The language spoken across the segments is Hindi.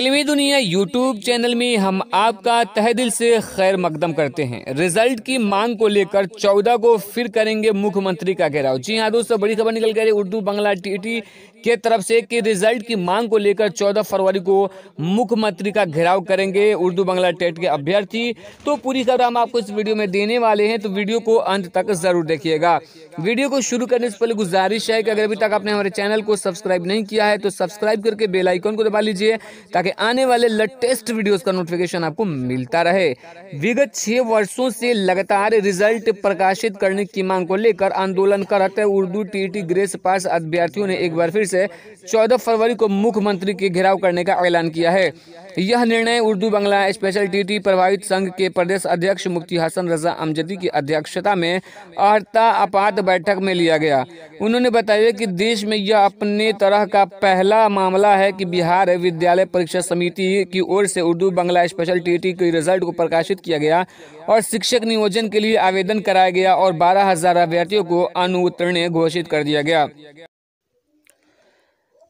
फिल्मी दुनिया यूट्यूब चैनल में हम आपका तहे दिल से खैर मकदम करते हैं। रिजल्ट की मांग को लेकर 14 को फिर करेंगे मुख्यमंत्री का घेराव। जी हां दोस्तों, बड़ी खबर निकल गई उर्दू बांग्ला टीटी के तरफ से कि रिजल्ट की मांग को लेकर 14 फरवरी को मुख्यमंत्री का घेराव करेंगे उर्दू बांग्ला टेट के अभ्यर्थी। तो पूरी खबर हम आपको इस वीडियो में देने वाले हैं, तो वीडियो को अंत तक जरूर देखिएगा। वीडियो को शुरू करने से पहले गुजारिश है कि अगर अभी तक आपने हमारे चैनल को सब्सक्राइब नहीं किया है तो सब्सक्राइब करके बेल आइकन को दबा लीजिए ताकि आने वाले लेटेस्ट वीडियोस का नोटिफिकेशन आपको मिलता रहे। विगत 6 वर्षों से लगातार रिजल्ट प्रकाशित करने की मांग को लेकर आंदोलन कर रहे उर्दू टीटी ग्रेस पास अभ्यर्थियों ने एक बार फिर से 14 फरवरी को मुख्यमंत्री के घेराव करने का ऐलान किया है। यह निर्णय उर्दू बांग्ला स्पेशल टीटी प्रभावित संघ के प्रदेश अध्यक्ष मुफ्ती हसन रजा अमजदी की अध्यक्षता में अर्ता आपात बैठक में लिया गया। उन्होंने बताया कि देश में यह अपने तरह का पहला मामला है कि बिहार विद्यालय परीक्षा समिति की ओर से उर्दू बांग्ला स्पेशल टीटी के रिजल्ट को प्रकाशित किया गया और शिक्षक नियोजन के लिए आवेदन कराया गया और 12,000 अभ्यर्थियों को अनुत्तीर्ण घोषित कर दिया गया।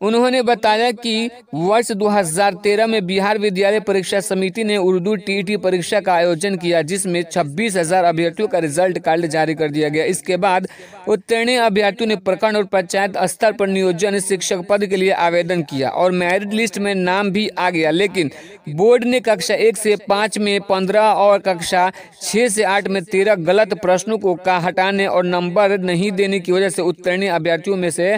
उन्होंने बताया कि वर्ष 2013 में बिहार विद्यालय परीक्षा समिति ने उर्दू टीटी परीक्षा का आयोजन किया, जिसमें 26,000 अभ्यर्थियों का रिजल्ट कार्ड जारी कर दिया गया। इसके बाद उत्तीर्ण अभ्यर्थियों ने प्रखंड और पंचायत स्तर पर नियोजन शिक्षक पद के लिए आवेदन किया और मेरिट लिस्ट में नाम भी आ गया, लेकिन बोर्ड ने कक्षा 1 से 5 में 15 और कक्षा 6 से 8 में 13 गलत प्रश्नों को हटाने और नंबर नहीं देने की वजह से उत्तीर्ण अभ्यर्थियों में से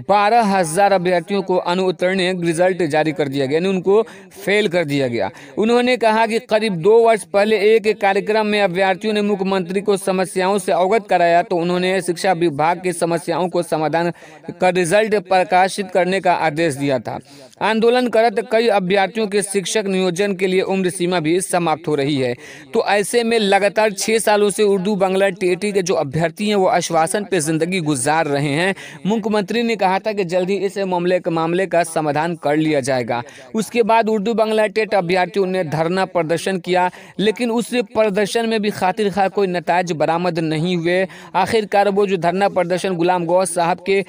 12,000 अभ्यर्थियों को अनुत्तीर्ण रिजल्ट जारी कर दिया गया, यानी उनको फेल कर दिया गया। उन्होंने कहा कि करीब 2 वर्ष पहले एक कार्यक्रम में अभ्यर्थियों ने मुख्यमंत्री को समस्याओं से अवगत कराया, तो उन्होंने शिक्षा विभाग की समस्याओं को समाधान कर रिजल्ट प्रकाशित करने का आदेश दिया था। आंदोलन करते कई अभ्यर्थियों के शिक्षक नियोजन के लिए उम्र सीमा भी समाप्त हो रही है। तो ऐसे में लगातार 6 सालों से उर्दू बांग्ला टीटी के जो अभ्यर्थी हैं वो आश्वासन पे जिंदगी गुजार रहे हैं। मुख्यमंत्री ने कहा था कि जल्द ही इस मामले का समाधान कर लिया जाएगा। उसके बाद उर्दू बांग्ला टेट अभ्यर्थियों ने धरना प्रदर्शन किया, लेकिन उस प्रदर्शन में भी खातिर खा कोई नताज बरामद नहीं हुए। आखिरकार वो जो धरना प्रदर्शन गुलाम गौस साहब के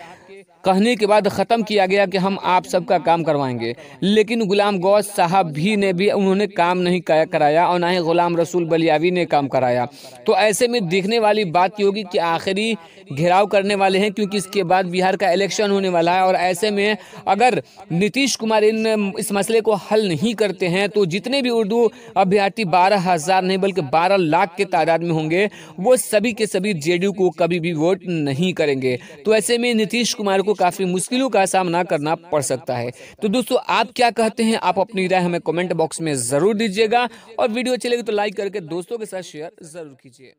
कहने के बाद ख़त्म किया गया कि हम आप सबका काम करवाएंगे, लेकिन गुलाम गौस साहब भी उन्होंने काम नहीं कराया और ना ही गुलाम रसूल बलियावी ने काम कराया। तो ऐसे में देखने वाली बात ये होगी कि आखिरी घेराव करने वाले हैं, क्योंकि इसके बाद बिहार का इलेक्शन होने वाला है और ऐसे में अगर नीतीश कुमार इस मसले को हल नहीं करते हैं तो जितने भी उर्दू अभ्यर्थी 12,000 नहीं बल्कि 12 लाख के तादाद में होंगे वो सभी के सभी जेडीयू को कभी भी वोट नहीं करेंगे। तो ऐसे में नीतीश कुमार को काफी मुश्किलों का सामना करना पड़ सकता है। तो दोस्तों आप क्या कहते हैं, आप अपनी राय हमें कमेंट बॉक्स में जरूर दीजिएगा और वीडियो अच्छी लगी तो लाइक करके दोस्तों के साथ शेयर जरूर कीजिए।